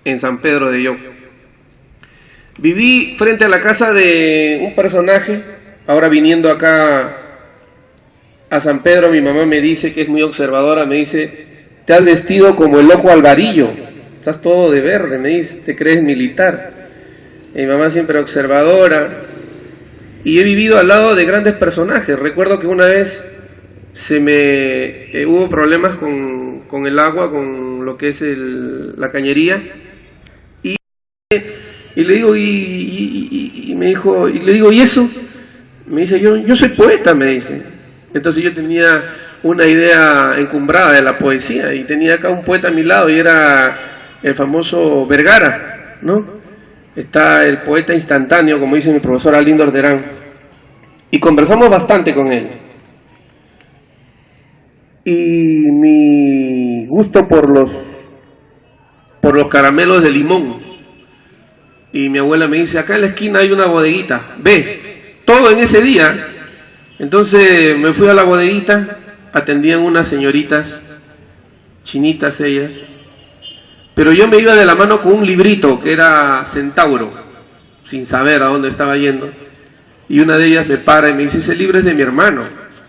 en San Pedro de Yoc. Viví frente a la casa de un personaje. Ahora viniendo acá a San Pedro, mi mamá me dice, que es muy observadora, me dice: te has vestido como el loco Alvarillo, estás todo de verde, me dice, te crees militar. Mi mamá siempre observadora, y he vivido al lado de grandes personajes. Recuerdo que una vez hubo problemas con el agua, con lo que es la cañería, y le digo, y me dijo, y le digo, ¿y eso? Me dice, yo soy poeta, me dice. Entonces yo tenía una idea encumbrada de la poesía, y tenía acá un poeta a mi lado, y era el famoso Vergara, ¿no? Está el poeta instantáneo, como dice mi profesor Alindo Orderán, y conversamos bastante con él. Y mi gusto por los caramelos de limón, y mi abuela me dice, acá en la esquina hay una bodeguita, ve, todo en ese día. Entonces me fui a la bodeguita, atendían unas señoritas, chinitas ellas, pero yo me iba de la mano con un librito que era Centauro, sin saber a dónde estaba yendo, y una de ellas me para y me dice, ese libro es de mi hermano.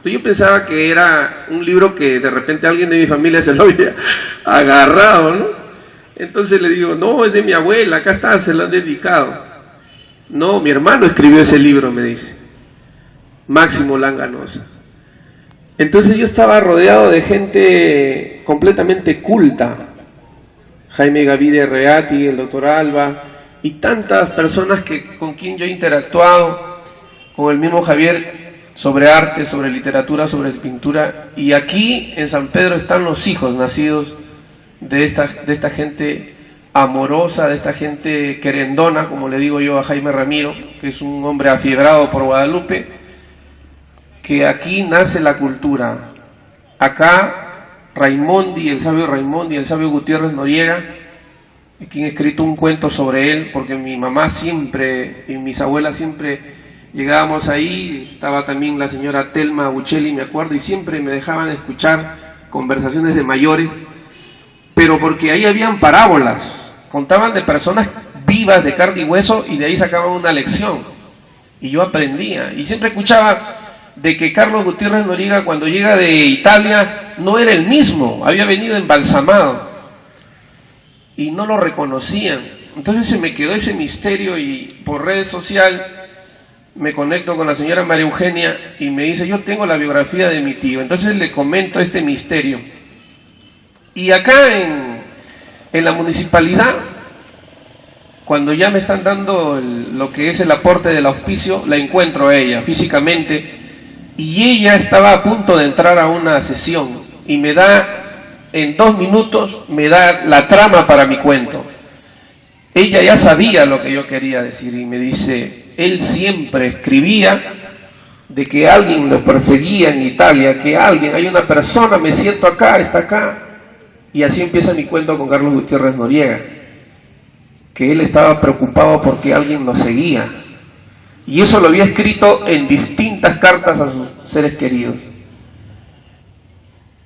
Yo pensaba que era un libro que de repente alguien de mi familia se lo había agarrado, ¿no? Entonces le digo, no, es de mi abuela, acá está, se lo han dedicado. No, mi hermano escribió ese libro, me dice, Máximo Langanosa. Entonces yo estaba rodeado de gente completamente culta, Jaime Gavide Reati, el doctor Alba, y tantas personas con quien yo he interactuado, con el mismo Javier, sobre arte, sobre literatura, sobre pintura. Y aquí en San Pedro están los hijos nacidos de esta gente amorosa, de esta gente querendona, como le digo yo a Jaime Ramiro, que es un hombre afiebrado por Guadalupe, que aquí nace la cultura. Acá Raimondi, el sabio Gutiérrez Noriega, quien ha escrito un cuento sobre él, porque mi mamá siempre y mis abuelas siempre llegábamos ahí, estaba también la señora Telma Buccelli, me acuerdo, y siempre me dejaban escuchar conversaciones de mayores, pero porque ahí habían parábolas, contaban de personas vivas de carne y hueso, y de ahí sacaban una lección, y yo aprendía, y siempre escuchaba de que Carlos Gutiérrez Noriega, cuando llega de Italia, no era el mismo, había venido embalsamado, y no lo reconocían. Entonces se me quedó ese misterio, y por red social me conecto con la señora María Eugenia y me dice, yo tengo la biografía de mi tío. Entonces le comento este misterio. Y acá en la municipalidad, cuando ya me están dando lo que es el aporte del auspicio, la encuentro a ella físicamente, y ella estaba a punto de entrar a una sesión, y me da, en 2 minutos, me da la trama para mi cuento. Ella ya sabía lo que yo quería decir, y me dice, él siempre escribía de que alguien lo perseguía en Italia, que hay una persona, me siento acá, está acá. Y así empieza mi cuento con Carlos Gutiérrez Noriega, que él estaba preocupado porque alguien lo seguía. Y eso lo había escrito en distintas cartas a sus seres queridos.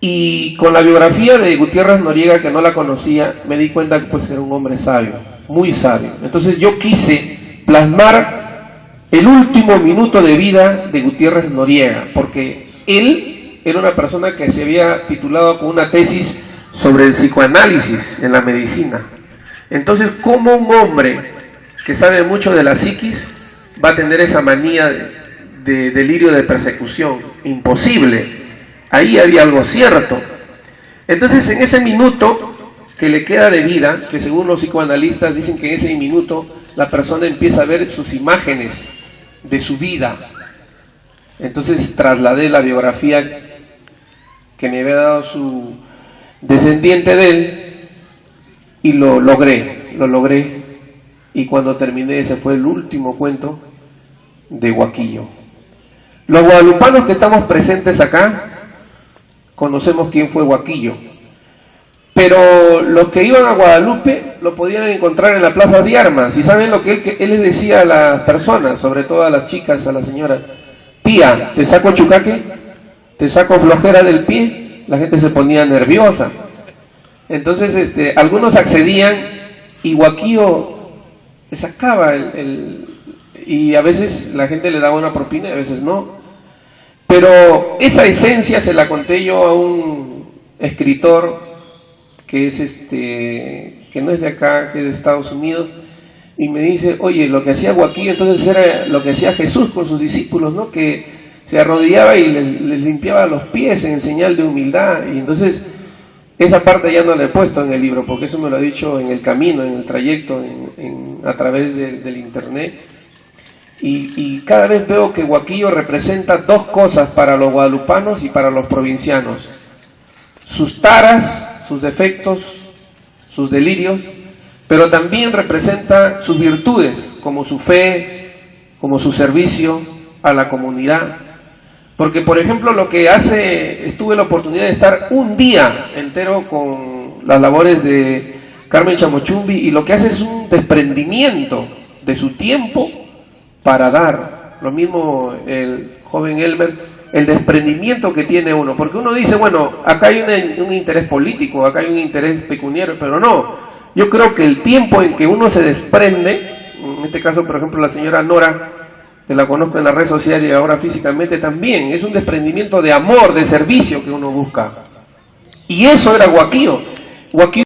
Y con la biografía de Gutiérrez Noriega, que no la conocía, me di cuenta que pues era un hombre sabio, muy sabio. Entonces yo quise plasmar el último minuto de vida de Gutiérrez Noriega, porque él era una persona que se había titulado con una tesis sobre el psicoanálisis en la medicina. Entonces, ¿cómo un hombre que sabe mucho de la psiquis va a tener esa manía de delirio de persecución? Imposible. Ahí había algo cierto. Entonces, en ese minuto que le queda de vida, que según los psicoanalistas dicen que en ese minuto la persona empieza a ver sus imágenes de su vida. Entonces trasladé la biografía que me había dado su descendiente de él, y lo logré, y cuando terminé, ese fue el último cuento de Huaquillo. Los guadalupanos que estamos presentes acá conocemos quién fue Huaquillo, pero los que iban a Guadalupe lo podían encontrar en la plaza de armas. Y saben lo que él les decía a las personas, sobre todo a las chicas, a la señora: tía, ¿te saco chucaque? ¿Te saco flojera del pie? La gente se ponía nerviosa. Entonces algunos accedían y Huaquillo le sacaba y a veces la gente le daba una propina y a veces no. Pero esa esencia se la conté yo a un escritor que es que no es de acá, que es de Estados Unidos, y me dice, oye, lo que hacía Huaquillo entonces era lo que hacía Jesús con sus discípulos, ¿no? Que se arrodillaba y les limpiaba los pies en señal de humildad. Y entonces esa parte ya no la he puesto en el libro, porque eso me lo ha dicho en el camino, en el trayecto, a través del internet. Y cada vez veo que Huaquillo representa dos cosas para los guadalupanos y para los provincianos: sus taras, sus defectos, sus delirios, pero también representa sus virtudes, como su fe, como su servicio a la comunidad. Porque, por ejemplo, lo que estuve la oportunidad de estar un día entero con las labores de Carmen Chamochumbi, y lo que hace es un desprendimiento de su tiempo para dar. Lo mismo el joven Elmer, el desprendimiento que tiene uno, porque uno dice, bueno, acá hay un interés político, acá hay un interés pecuniario, pero no. Yo creo que el tiempo en que uno se desprende, en este caso, por ejemplo, la señora Nora, que la conozco en la red social y ahora físicamente también, es un desprendimiento de amor, de servicio que uno busca. Y eso era Huaquillo.